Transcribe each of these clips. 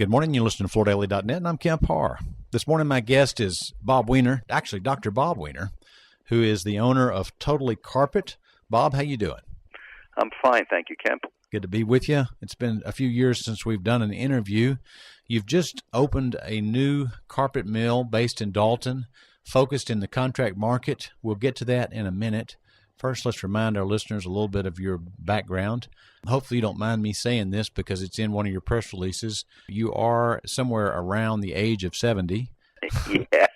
Good morning. You're listening to FloorDaily.net, and I'm Kemp Harr. This morning, my guest is Bob Weiner, actually Dr. Bob Weiner, who is the owner of Totally Carpet. Bob, how you doing? I'm fine, thank you, Kemp. Good to be with you. It's been a few years since we've done an interview. You've just opened a new carpet mill based in Dalton, focused in the contract market. We'll get to that in a minute. First, let's remind our listeners a little bit of your background. Hopefully you don't mind me saying this because it's in one of your press releases. You are somewhere around the age of 70. Yeah,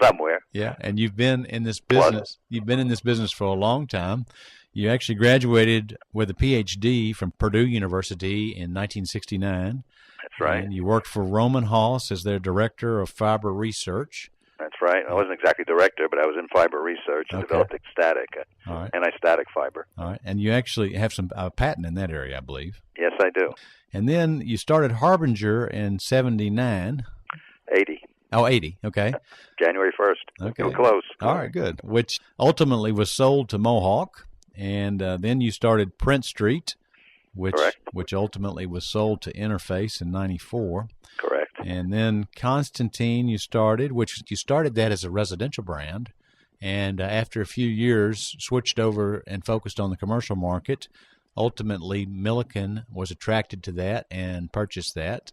somewhere. Yeah, and you've been in this business. You've been in this business for a long time. You actually graduated with a PhD from Purdue University in 1969. That's right. And you worked for Roman Haas as their director of fiber research. That's right. I wasn't exactly director, but I was in fiber research and developed anti-static fiber. All right. And you actually have some patent in that area, I believe. Yes, I do. And then you started Harbinger in 79. 80. Oh, 80. Okay. January 1st. Okay. You were close. All right, good. Which ultimately was sold to Mohawk. And then you started Print Street, which ultimately was sold to Interface in 94. Correct. And then Constantine you started that as a residential brand. And after a few years, switched over and focused on the commercial market. Ultimately, Milliken was attracted to that and purchased that.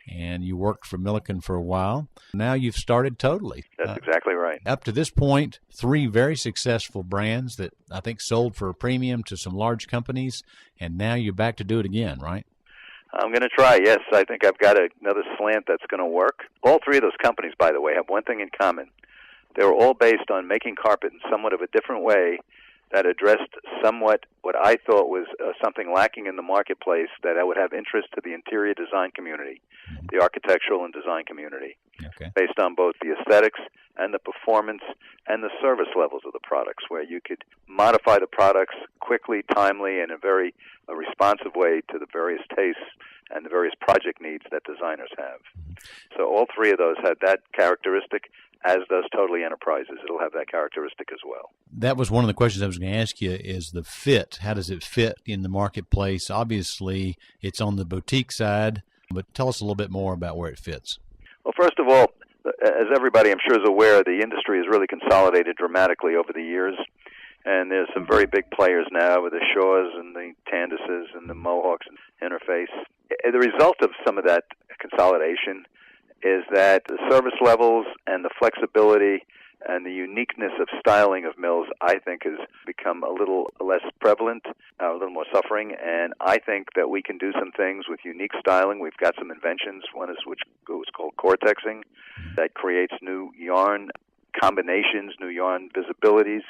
And you worked for Milliken for a while. Now you've started Totally. That's exactly right. Up to this point, 3 very successful brands that I think sold for a premium to some large companies, and now you're back to do it again, right? I'm going to try, yes. I think I've got another slant that's going to work. All 3 of those companies, by the way, have one thing in common. They were all based on making carpet in somewhat of a different way that addressed somewhat what I thought was something lacking in the marketplace that I would have interest to the interior design community, the architectural and design community, based on both the aesthetics and the performance and the service levels of the products, where you could modify the products quickly, timely, and in a very responsive way to the various tastes and the various project needs that designers have. So all 3 of those had that characteristic, as does Totally Enterprises. It'll have that characteristic as well. That was one of the questions I was going to ask you, is the fit. How does it fit in the marketplace? Obviously, it's on the boutique side, but tell us a little bit more about where it fits. Well, first of all, as everybody I'm sure is aware, the industry has really consolidated dramatically over the years, and there's some very big players now with the Shaws and the Candaces and the Mohawks and Interface. The result of some of that consolidation is that the service levels and the flexibility and the uniqueness of styling of mills, I think, has become a little less prevalent, a little more suffering, and I think that we can do some things with unique styling. We've got some inventions. One is which was called cortexing, that creates new yarn combinations, new yarn visibilities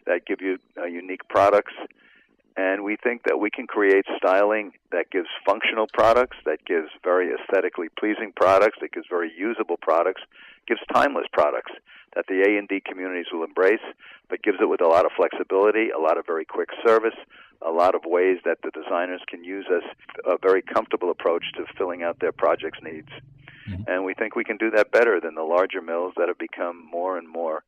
that give you unique products. And we think that we can create styling that gives functional products, that gives very aesthetically pleasing products, that gives very usable products, gives timeless products that the A&D communities will embrace, but gives it with a lot of flexibility, a lot of very quick service, a lot of ways that the designers can use as a very comfortable approach to filling out their project's needs. Mm-hmm. And we think we can do that better than the larger mills that have become more and more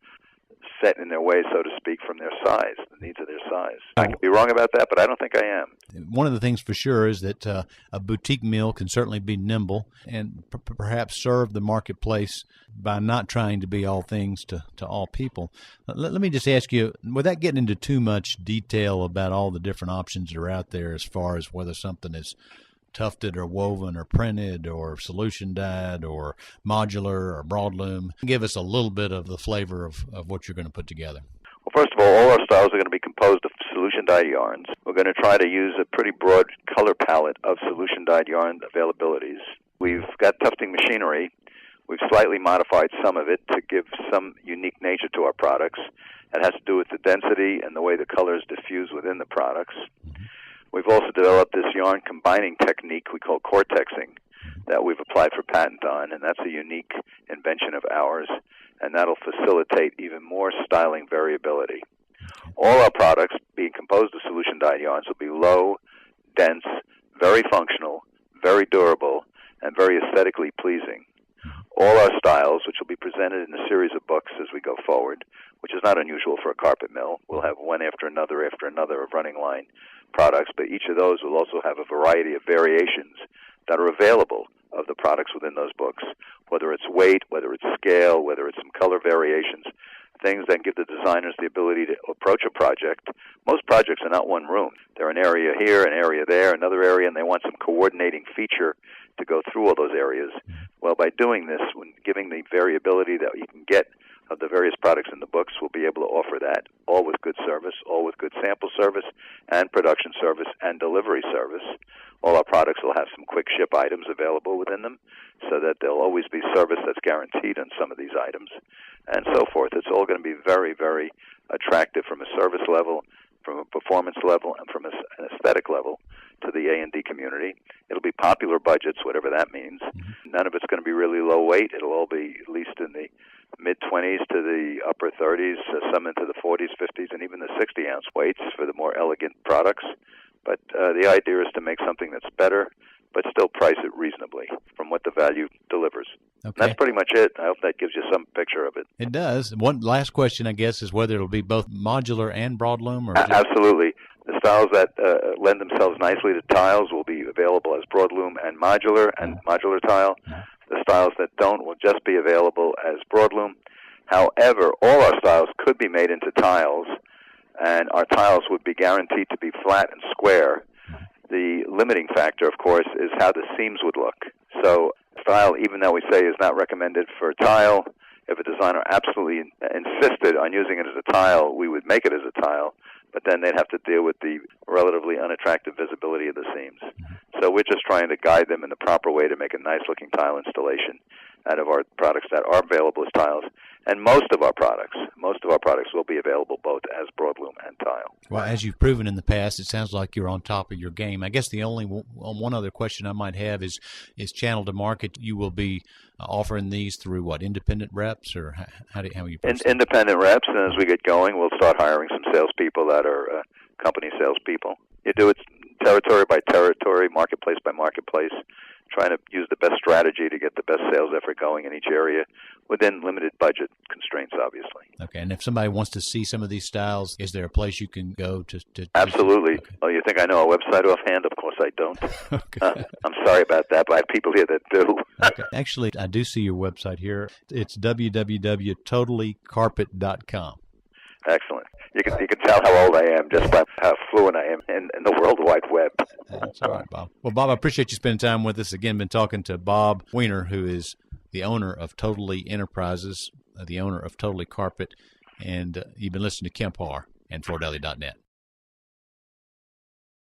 set in their way, so to speak, from their size, the needs of their size. I could be wrong about that, but I don't think I am. One of the things for sure is that a boutique mill can certainly be nimble and perhaps serve the marketplace by not trying to be all things to all people. Let me just ask you, without getting into too much detail about all the different options that are out there as far as whether something is tufted or woven or printed or solution dyed or modular or broadloom. Give us a little bit of the flavor of what you're going to put together. Well, first of all our styles are going to be composed of solution dyed yarns. We're going to try to use a pretty broad color palette of solution dyed yarn availabilities. We've got tufting machinery. We've slightly modified some of it to give some unique nature to our products. It has to do with the density and the way the colors diffuse within the products. We've also developed this yarn combining technique we call cortexing that we've applied for patent on, and that's a unique invention of ours, and that'll facilitate even more styling variability. All our products, being composed of solution dyed yarns, will be low, dense, very functional, very durable, and very aesthetically pleasing. All our styles, which will be presented in a series of books as we go forward, which is not unusual for a carpet mill. We'll have one after another of running line products, but each of those will also have a variety of variations that are available of the products within those books, whether it's weight, whether it's scale, whether it's some color variations, things that give the designers the ability to approach a project. Most projects are not one room. They're an area here, an area there, another area, and they want some coordinating feature to go through all those areas. Well, by doing this, when giving the variability that you can get of the various products in the books, we'll be able to offer that, all with good service, all with good sample service and production service and delivery service. All our products will have some quick ship items available within them so that there'll always be service that's guaranteed on some of these items, and so forth. It's all going to be very, very attractive from a service level, from a performance level, and from an aesthetic level to the A&D community. It'll be popular budgets, whatever that means. None of it's going to be really low weight. It'll all be at least in the mid-20s to the upper 30s, some into the 40s, 50s, and even the 60-ounce weights for the more elegant products. But the idea is to make something that's better, but still price it reasonably from what the value delivers. Okay. That's pretty much it. I hope that gives you some picture of it. It does. One last question, I guess, is whether it'll be both modular and broadloom? Or Absolutely. The styles that lend themselves nicely to tiles will be available as broadloom and modular tile. The styles that don't will just be available as broadloom. However, all our styles could be made into tiles, and our tiles would be guaranteed to be flat and square. The limiting factor, of course, is how the seams would look. So style, even though we say is not recommended for tile, if a designer absolutely insisted on using it as a tile, we would make it as a tile, but then they'd have to deal with the relatively unattractive visibility of the seams. So we're just trying to guide them in the proper way to make a nice-looking tile installation out of our products that are available as tiles. And most of our products will be available both as broadloom and tile. Well, as you've proven in the past, it sounds like you're on top of your game. I guess the only one other question I might have is channel to market. You will be offering these through what, independent reps, or how are you? Independent reps, and as we get going, we'll start hiring some salespeople that are company salespeople. You do it territory by territory, marketplace by marketplace, trying to use the best strategy to get the best sales effort going in each area within limited budget constraints, obviously. Okay, and if somebody wants to see some of these styles, is there a place you can go to Absolutely. Okay. Oh, you think I know a website offhand? Of course I don't. Okay. I'm sorry about that, but I have people here that do. Okay. Actually, I do see your website here. It's www.totallycarpet.com. Excellent. You can tell how old I am just by how fluent I am in the World Wide Web. That's all right, Bob. Well, Bob, I appreciate you spending time with us. Again, been talking to Bob Weiner, who is the owner of Totally Enterprises, the owner of Totally Carpet, and you've been listening to Kemp Harr and FloorDaily.net.